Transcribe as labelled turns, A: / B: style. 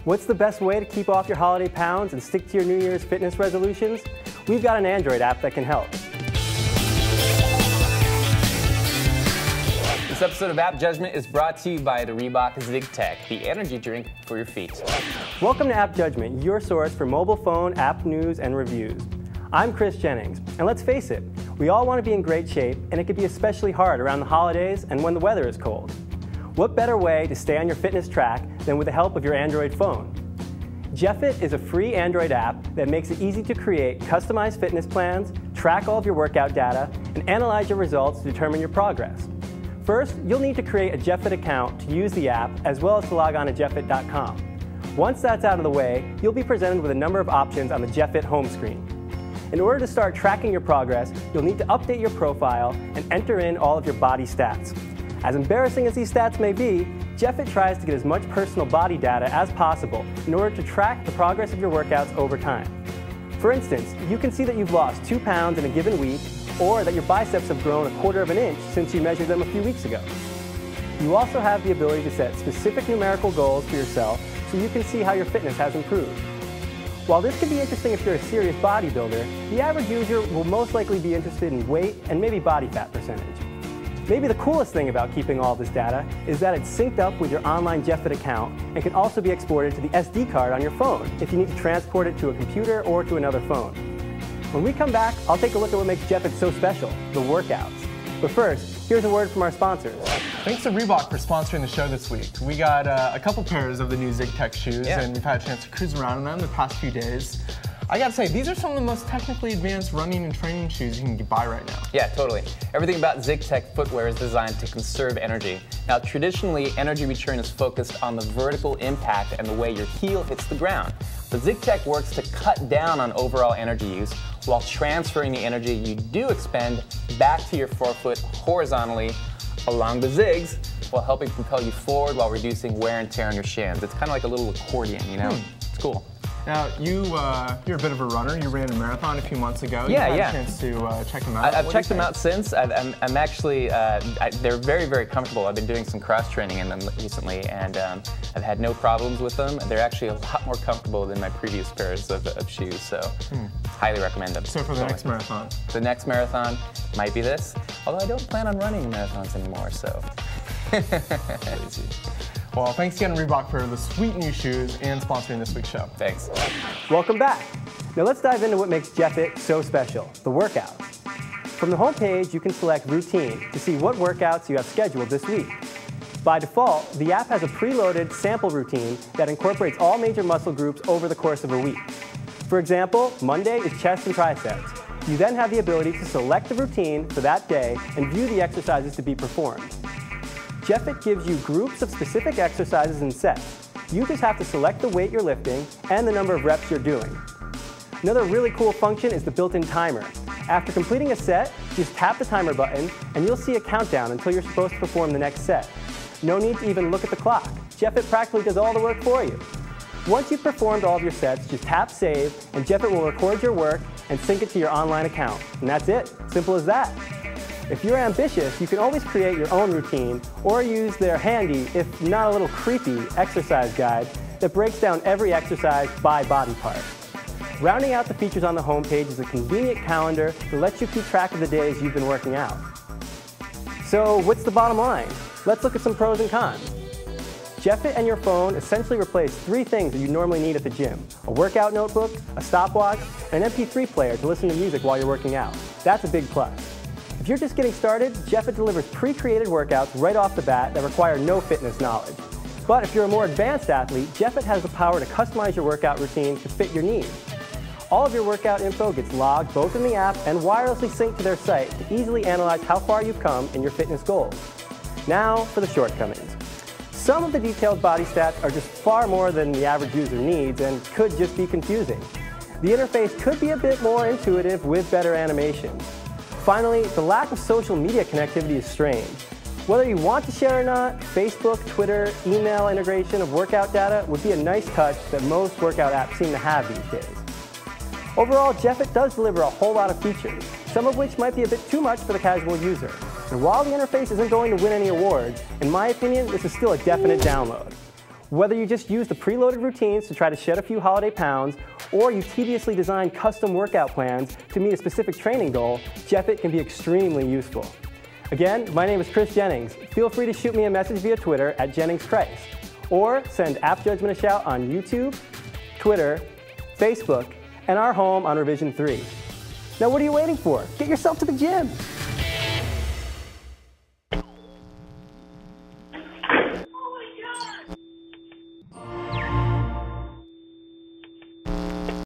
A: What's the best way to keep off your holiday pounds and stick to your New Year's fitness resolutions? We've got an Android app that can help.
B: This episode of AppJudgment is brought to you by the Reebok ZigTech, the energy drink for your feet.
A: Welcome to AppJudgment, your source for mobile phone app news and reviews. I'm Chris Jennings, and let's face it, we all want to be in great shape, and it can be especially hard around the holidays and when the weather is cold. What better way to stay on your fitness track than with the help of your Android phone? Jefit is a free Android app that makes it easy to create customized fitness plans, track all of your workout data, and analyze your results to determine your progress. First, you'll need to create a Jefit account to use the app, as well as to log on to Jefit.com. Once that's out of the way, you'll be presented with a number of options on the Jefit home screen. In order to start tracking your progress, you'll need to update your profile and enter in all of your body stats. As embarrassing as these stats may be, Jefit tries to get as much personal body data as possible in order to track the progress of your workouts over time. For instance, you can see that you've lost 2 pounds in a given week, or that your biceps have grown 1/4 inch since you measured them a few weeks ago. You also have the ability to set specific numerical goals for yourself so you can see how your fitness has improved. While this can be interesting if you're a serious bodybuilder, the average user will most likely be interested in weight and maybe body fat percentage. Maybe the coolest thing about keeping all this data is that it's synced up with your online Jefit account and can also be exported to the SD card on your phone if you need to transport it to a computer or to another phone. When we come back, I'll take a look at what makes Jefit so special, the workouts. But first, here's a word from our sponsors.
C: Thanks to Reebok for sponsoring the show this week. We got a couple pairs of the new ZigTech shoes, and we've had a chance to cruise around in them the past few days. I gotta say, these are some of the most technically advanced running and training shoes you can buy right now.
B: Yeah, totally. Everything about ZigTech footwear is designed to conserve energy. Now, traditionally, energy return is focused on the vertical impact and the way your heel hits the ground. But ZigTech works to cut down on overall energy use while transferring the energy you do expend back to your forefoot horizontally along the zigs, while helping propel you forward while reducing wear and tear on your shins. It's kind of like a little accordion, you know? It's cool.
C: Now, you're a bit of a runner. You ran a marathon a few months ago.
B: Yeah,
C: You've had a chance to check them out.
B: I've checked them out since. I'm actually, they're very, very comfortable. I've been doing some cross training in them recently, and I've had no problems with them. They're actually a lot more comfortable than my previous pairs of shoes, so highly recommend them.
C: So for the next marathon?
B: The next marathon might be this, although I don't plan on running marathons anymore, so.
C: Well, thanks again, Reebok, for the sweet new shoes and sponsoring this week's show.
B: Thanks.
A: Welcome back. Now let's dive into what makes Jefit so special, the workouts. From the home page, you can select Routine to see what workouts you have scheduled this week. By default, the app has a preloaded sample routine that incorporates all major muscle groups over the course of a week. For example, Monday is chest and triceps. You then have the ability to select the routine for that day and view the exercises to be performed. Jefit gives you groups of specific exercises and sets. You just have to select the weight you're lifting and the number of reps you're doing. Another really cool function is the built-in timer. After completing a set, just tap the timer button and you'll see a countdown until you're supposed to perform the next set. No need to even look at the clock. Jefit practically does all the work for you. Once you've performed all of your sets, just tap Save and Jefit will record your work and sync it to your online account. And that's it. Simple as that. If you're ambitious, you can always create your own routine or use their handy, if not a little creepy, exercise guide that breaks down every exercise by body part. Rounding out the features on the homepage is a convenient calendar that lets you keep track of the days you've been working out. So what's the bottom line? Let's look at some pros and cons. Jefit and your phone essentially replace 3 things that you normally need at the gym: a workout notebook, a stopwatch, and an MP3 player to listen to music while you're working out. That's a big plus. If you're just getting started, Jefit delivers pre-created workouts right off the bat that require no fitness knowledge. But if you're a more advanced athlete, Jefit has the power to customize your workout routine to fit your needs. All of your workout info gets logged both in the app and wirelessly synced to their site to easily analyze how far you've come in your fitness goals. Now for the shortcomings. Some of the detailed body stats are just far more than the average user needs and could just be confusing. The interface could be a bit more intuitive with better animations. Finally, the lack of social media connectivity is strange. Whether you want to share or not, Facebook, Twitter, email integration of workout data would be a nice touch that most workout apps seem to have these days. Overall, Jefit does deliver a whole lot of features, some of which might be a bit too much for the casual user. And while the interface isn't going to win any awards, in my opinion, this is still a definite download. Whether you just use the preloaded routines to try to shed a few holiday pounds, or you tediously design custom workout plans to meet a specific training goal, Jefit can be extremely useful. Again, my name is Chris Jennings. Feel free to shoot me a message via Twitter at JenningsChrist, or send AppJudgment a shout on YouTube, Twitter, Facebook, and our home on Revision 3. Now what are you waiting for? Get yourself to the gym!